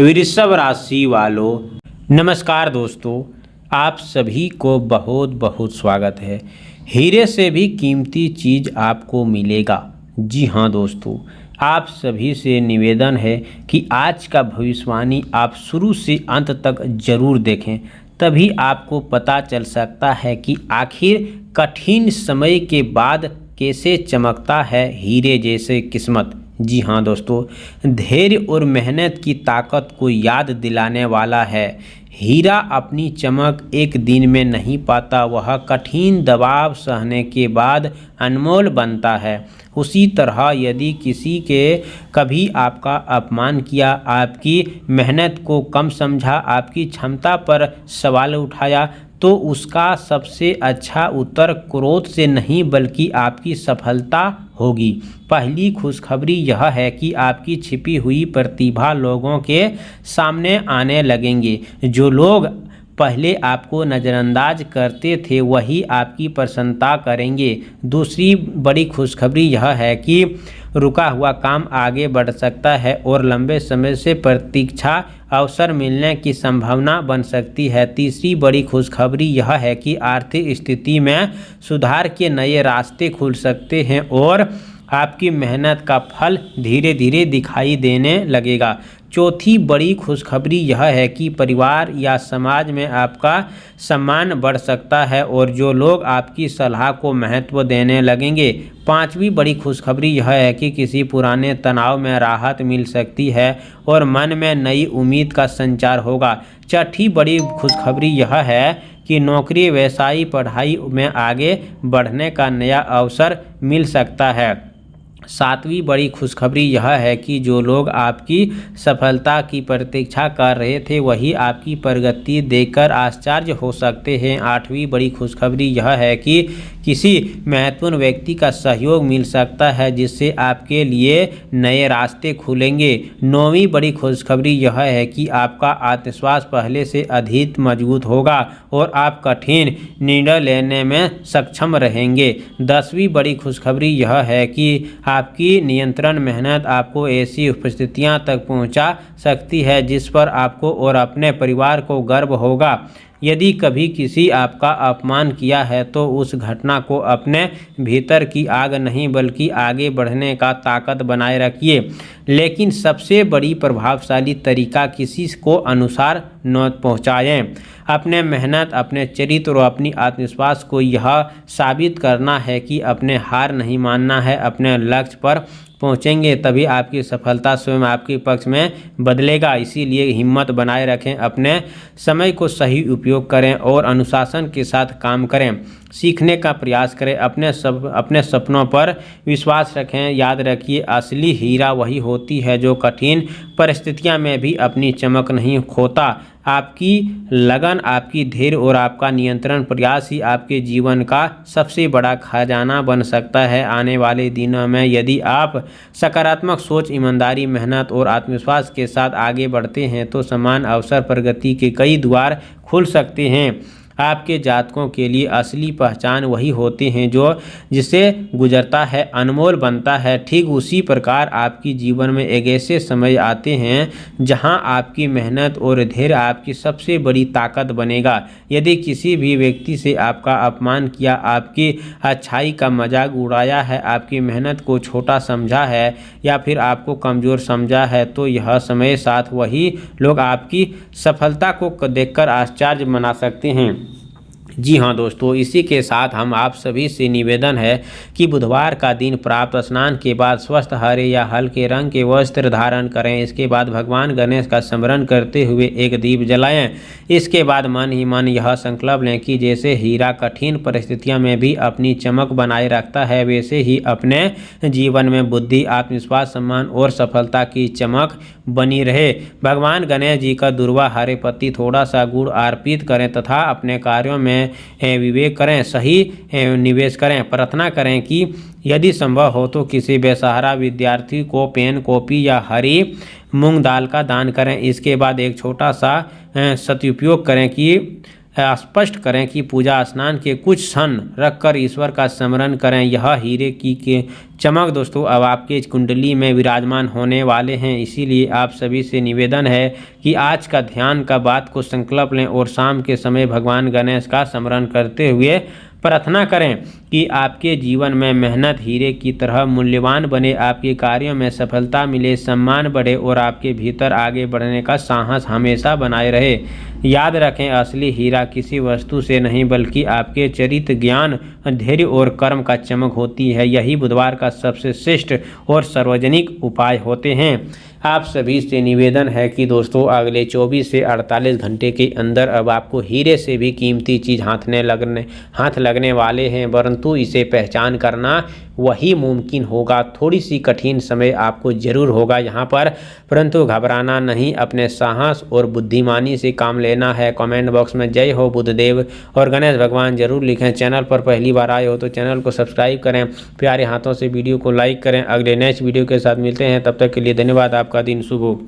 वृषभ राशि वालों, नमस्कार दोस्तों। आप सभी को बहुत बहुत स्वागत है। हीरे से भी कीमती चीज़ आपको मिलेगा। जी हाँ दोस्तों, आप सभी से निवेदन है कि आज का भविष्यवाणी आप शुरू से अंत तक ज़रूर देखें, तभी आपको पता चल सकता है कि आखिर कठिन समय के बाद कैसे चमकता है हीरे जैसे किस्मत। जी हाँ दोस्तों, धैर्य और मेहनत की ताकत को याद दिलाने वाला है। हीरा अपनी चमक एक दिन में नहीं पाता, वह कठिन दबाव सहने के बाद अनमोल बनता है। उसी तरह यदि किसी के कभी आपका अपमान किया, आपकी मेहनत को कम समझा, आपकी क्षमता पर सवाल उठाया, तो उसका सबसे अच्छा उत्तर क्रोध से नहीं बल्कि आपकी सफलता होगी। पहली खुशखबरी यह है कि आपकी छिपी हुई प्रतिभा लोगों के सामने आने लगेंगे। जो लोग पहले आपको नज़रअंदाज करते थे वही आपकी प्रशंसा करेंगे। दूसरी बड़ी खुशखबरी यह है कि रुका हुआ काम आगे बढ़ सकता है और लंबे समय से प्रतीक्षा अवसर मिलने की संभावना बन सकती है। तीसरी बड़ी खुशखबरी यह है कि आर्थिक स्थिति में सुधार के नए रास्ते खुल सकते हैं और आपकी मेहनत का फल धीरे धीरे दिखाई देने लगेगा। चौथी बड़ी खुशखबरी यह है कि परिवार या समाज में आपका सम्मान बढ़ सकता है और जो लोग आपकी सलाह को महत्व देने लगेंगे। पांचवी बड़ी खुशखबरी यह है कि किसी पुराने तनाव में राहत मिल सकती है और मन में नई उम्मीद का संचार होगा। छठी बड़ी खुशखबरी यह है कि नौकरी, व्यवसाय, पढ़ाई में आगे बढ़ने का नया अवसर मिल सकता है। सातवीं बड़ी खुशखबरी यह है कि जो लोग आपकी सफलता की प्रतीक्षा कर रहे थे वही आपकी प्रगति देखकर आश्चर्य हो सकते हैं। आठवीं बड़ी खुशखबरी यह है कि किसी महत्वपूर्ण व्यक्ति का सहयोग मिल सकता है जिससे आपके लिए नए रास्ते खुलेंगे। नौवीं बड़ी खुशखबरी यह है कि आपका आत्मविश्वास पहले से अधिक मजबूत होगा और आप कठिन निर्णय लेने में सक्षम रहेंगे। 10वीं बड़ी खुशखबरी यह है कि आपकी नियंत्रण मेहनत आपको ऐसी परिस्थितियां तक पहुंचा सकती है जिस पर आपको और अपने परिवार को गर्व होगा। यदि कभी किसी आपका अपमान किया है तो उस घटना को अपने भीतर की आग नहीं बल्कि आगे बढ़ने का ताकत बनाए रखिए। लेकिन सबसे बड़ी प्रभावशाली तरीका किसी को अनुसार न पहुँचाएँ। अपने मेहनत, अपने चरित्र और अपनी आत्मविश्वास को यह साबित करना है कि अपने हार नहीं मानना है। अपने लक्ष्य पर पहुँचेंगे तभी आपकी सफलता स्वयं आपके पक्ष में बदलेगा। इसीलिए हिम्मत बनाए रखें, अपने समय को सही उपयोग करें और अनुशासन के साथ काम करें। सीखने का प्रयास करें, अपने सपनों पर विश्वास रखें। याद रखिए, असली हीरा वही होती है जो कठिन परिस्थितियों में भी अपनी चमक नहीं खोता। आपकी लगन, आपकी धैर्य और आपका नियंत्रण प्रयास ही आपके जीवन का सबसे बड़ा खजाना बन सकता है। आने वाले दिनों में यदि आप सकारात्मक सोच, ईमानदारी, मेहनत और आत्मविश्वास के साथ आगे बढ़ते हैं तो समान अवसर, प्रगति के कई द्वार खुल सकते हैं। आपके जातकों के लिए असली पहचान वही होते हैं जो जिसे गुजरता है अनमोल बनता है। ठीक उसी प्रकार आपकी जीवन में एक ऐसे समय आते हैं जहां आपकी मेहनत और धैर्य आपकी सबसे बड़ी ताकत बनेगा। यदि किसी भी व्यक्ति से आपका अपमान किया, आपकी अच्छाई का मजाक उड़ाया है, आपकी मेहनत को छोटा समझा है या फिर आपको कमज़ोर समझा है, तो यह समय साथ वही लोग आपकी सफलता को देखकर आश्चर्य मना सकते हैं। जी हाँ दोस्तों, इसी के साथ हम आप सभी से निवेदन है कि बुधवार का दिन प्रातः स्नान के बाद स्वस्थ हरे या हल्के रंग के वस्त्र धारण करें। इसके बाद भगवान गणेश का स्मरण करते हुए एक दीप जलाएं। इसके बाद मन ही मन यह संकल्प लें कि जैसे हीरा कठिन परिस्थितियों में भी अपनी चमक बनाए रखता है, वैसे ही अपने जीवन में बुद्धि, आत्मविश्वास, सम्मान और सफलता की चमक बनी रहे। भगवान गणेश जी का दुर्वा हरे पत्ती, थोड़ा सा गुड़ अर्पित करें तथा अपने कार्यों में विवेक करें, सही निवेश करें। प्रार्थना करें कि यदि संभव हो तो किसी बेसहारा विद्यार्थी को पेन, कॉपी या हरी मूंग दाल का दान करें। इसके बाद एक छोटा सा सदुपयोग करें कि स्पष्ट करें कि पूजा स्नान के कुछ क्षण रखकर ईश्वर का स्मरण करें। यह हीरे की के चमक दोस्तों अब आपके कुंडली में विराजमान होने वाले हैं। इसीलिए आप सभी से निवेदन है कि आज का ध्यान का बात को संकल्प लें और शाम के समय भगवान गणेश का स्मरण करते हुए प्रार्थना करें कि आपके जीवन में मेहनत हीरे की तरह मूल्यवान बने, आपके कार्यों में सफलता मिले, सम्मान बढ़े और आपके भीतर आगे बढ़ने का साहस हमेशा बनाए रहे। याद रखें, असली हीरा किसी वस्तु से नहीं बल्कि आपके चरित्र, ज्ञान, धैर्य और कर्म का चमक होती है। यही बुधवार का सबसे श्रेष्ठ और सार्वजनिक उपाय होते हैं। आप सभी से निवेदन है कि दोस्तों अगले 24 से 48 घंटे के अंदर अब आपको हीरे से भी कीमती चीज़ हाथ लगने वाले हैं, परंतु इसे पहचान करना वही मुमकिन होगा। थोड़ी सी कठिन समय आपको जरूर होगा यहाँ पर, परंतु घबराना नहीं, अपने साहस और बुद्धिमानी से काम लेना है। कमेंट बॉक्स में जय हो बुद्धदेव और गणेश भगवान जरूर लिखें। चैनल पर पहली बार आए हो तो चैनल को सब्सक्राइब करें, प्यारे हाथों से वीडियो को लाइक करें। अगले नेक्स्ट वीडियो के साथ मिलते हैं, तब तक के लिए धन्यवाद। आपका दिन शुभ हो।